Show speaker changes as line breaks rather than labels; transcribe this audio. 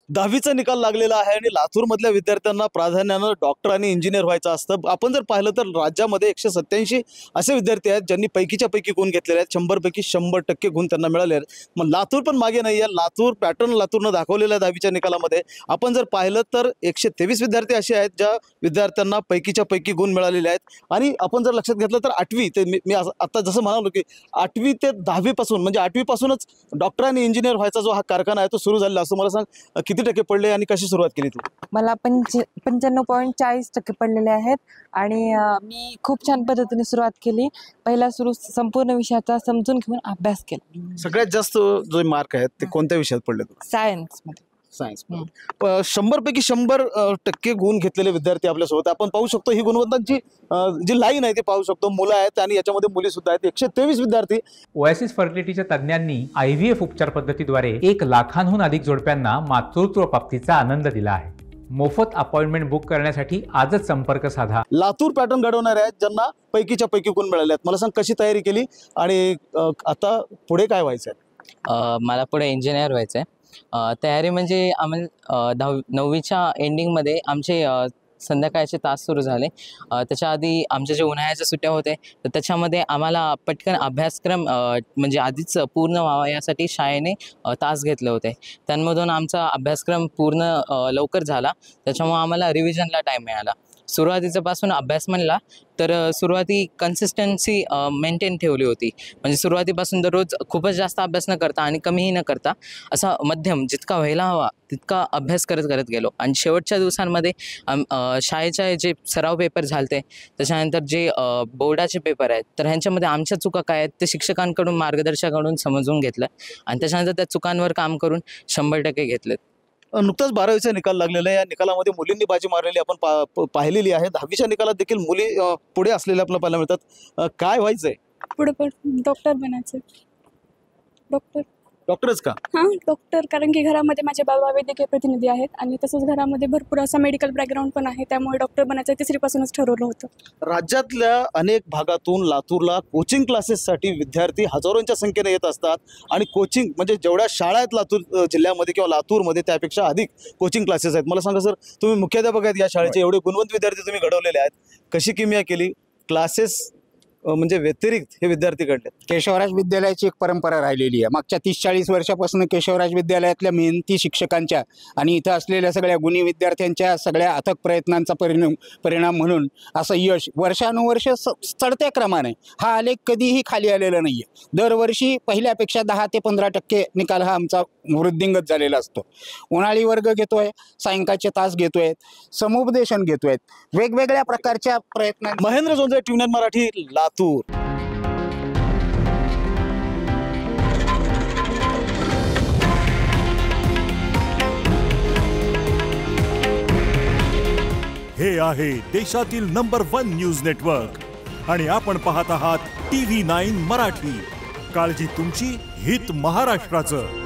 10वीचा निकाल लागलेला आहे आणि लातूरमधल्या विद्यार्थ्यांना प्राधान्यानं डॉक्टर आणि इंजिनियर व्हायचं असतं। आपण जर पाहिलं तर राज्यामध्ये 187 असे विद्यार्थी आहेत ज्यांनी पैकीच्या पैकी गुण घेतलेले आहेत। 100 पैकी 100% गुण त्यांना मिळाले आहेत। मग लातूर पण मागे नाही आहे। लातूर पॅटर्न लातूरनं दाखवलेला आहे 10वीच्या निकालामध्ये। आपण जर पाहिलं तर 123 विद्यार्थी असे आहेत ज्या विद्यार्थ्यांना पैकीच्या पैकी गुण मिळालेले आहेत। आणि आपण जर लक्षात घेतलं तर 8वी ते मी आता जसं म्हणालो की 8वी ते 10वी पासून म्हणजे 8वी पासूनच डॉक्टर आणि इंजिनियर व्हायचा जो हा कारखाना आहे तो सुरू झालेला असतो। मला सांग किती टक्के पडले आणि कशी सुरुवात केली तू?
मला 95.40% पडलेले आहेत आणि मी खूप छान पद्धतीने सुरुवात केली। पहिला संपूर्ण विषयाचा समजून घेऊन अभ्यास केला।
सगळ्यात जास्त जो मार्क आहेत ते कोणत्या विषयात पडले तुला?
सायन्स मध्ये।
सायन्स 100 पैकी 100% गुण घेतलेले विद्यार्थी आपल्यासोबत आपण पाहू शकतो। ही गुणवंतांची जी लाईन आहे ती पाहू शकतो। मुलं आहेत आणि याच्यामध्ये मुली सुद्धा आहेत। 123 विद्यार्थी।
ओएसिस फर्टिलिटीच्या तज्ञांनी IVF उपचार पद्धतीद्वारे 1 लाखांहून अधिक जोडप्यांना मातृत्व प्राप्तीचा आनंद दिला आहे। मोफत अपॉइंटमेंट बुक करण्यासाठी आजच संपर्क साधा।
लातूर पॅटर्न घडवणारे आहेत ज्यांना पैकीच्या पैकी गुण मिळाले आहेत। मला सांग कशी तयारी केली आणि आता पुढे काय व्हायचं आहे?
मला पुढे इंजिनियर व्हायचं आहे। तयारी म्हणजे आम्हाला 9वीच्या एंडिंगमध्ये आमचे संध्याकाळचे तास सुरू झाले। त्याच्या आधी आमच्या जे उन्हाळ्याच्या सुट्ट्या होते तर त्याच्यामध्ये आम्हाला पटकन अभ्यासक्रम म्हणजे आधीच पूर्ण व्हावा यासाठी शाळेने तास घेतले होते। त्यांमधून आमचा अभ्यासक्रम पूर्ण लवकर झाला। त्याच्यामुळे आम्हाला रिव्हिजनला टाईम मिळाला। सुरुवातीच्यापासून अभ्यास म्हणला तर सुरुवाती कन्सिस्टन्सी मेंटेन ठेवली होती। म्हणजे सुरुवातीपासून दररोज खूपच जास्त अभ्यास न करता आणि कमीही न करता असा मध्यम जितका व्हायला हवा तितका अभ्यास करत गेलो। आणि शेवटच्या दिवसांमध्ये शाळेचे जे सराव पेपर झालते त्याच्यानंतर जे बोर्डाचे पेपर आहेत तर ह्यांच्यामध्ये आमच्या चुका काय आहेत ते शिक्षकांकडून मार्गदर्शकाकडून समजून घेतलं आणि त्याच्यानंतर त्या चुकांवर काम करून 100% घेतलेत।
नुकताच 12वीचा निकाल लागलेला आहे। या निकालामध्ये मुलींनी बाजी मारलेली आपण पाहिलेली आहे। 10वीच्या निकालात देखील मुली पुढे असलेल्या आपल्याला पाहायला मिळतात। काय व्हायचंय
पुढे? डॉक्टर बनायचं।
डॉक्टरच का?
हां, डॉक्टर, कारण की घरामध्ये माझे बाबा वैद्यकीय प्रतिनिधी आहेत आणि तसंच घरामध्ये भरपूर असा मेडिकल बॅकग्राऊंड पण आहे। त्यामुळे डॉक्टर बनायचं 3री पासूनच ठरवलं होतं।
राज्यातल्या अनेक भागातून लातूरला कोचिंग क्लासेससाठी विद्यार्थी हजारोंच्या संख्येने येत असतात आणि कोचिंग म्हणजे जेवढ्या शाळा आहेत लातूर जिल्ह्यामध्ये किंवा लातूरमध्ये त्यापेक्षा अधिक कोचिंग क्लासेस आहेत। मला सांगा सर, तुम्ही मुख्याध्यापक आहेत या शाळेचे, एवढे गुणवंत विद्यार्थी तुम्ही घडवलेले आहेत, कशी किमया केली? क्लासेस म्हणजे व्यतिरिक्त हे विद्यार्थी घडले?
केशवराज विद्यालयाची एक परंपरा राहिलेली आहे। मागच्या 30-40 वर्षापासून केशवराज विद्यालयातल्या मेहनती शिक्षकांच्या आणि इथं असलेल्या सगळ्या गुणी विद्यार्थ्यांच्या सगळ्या अथक प्रयत्नांचा परिणाम म्हणून असं यश वर्षानुवर्ष चढत्या क्रमाने हा आलेख कधीही खाली आलेला नाही आहे। दरवर्षी पहिल्यापेक्षा 10 ते 15% निकाल हा आमचा वृद्धिंगत झालेला असतो। उन्हाळी वर्ग घेतोय, सायंकाळचे तास घेतोय, समुपदेशन घेतोय, वेगवेगळ्या प्रकारच्या प्रयत्न।
महेंद्र जोंधळे, TVNine मराठी, लातूर।
हे आहे देशातील नंबर 1 न्यूज नेटवर्क आणि आपण पाहत आहात TV9 मराठी। काळजी तुमची, हित महाराष्ट्राचं।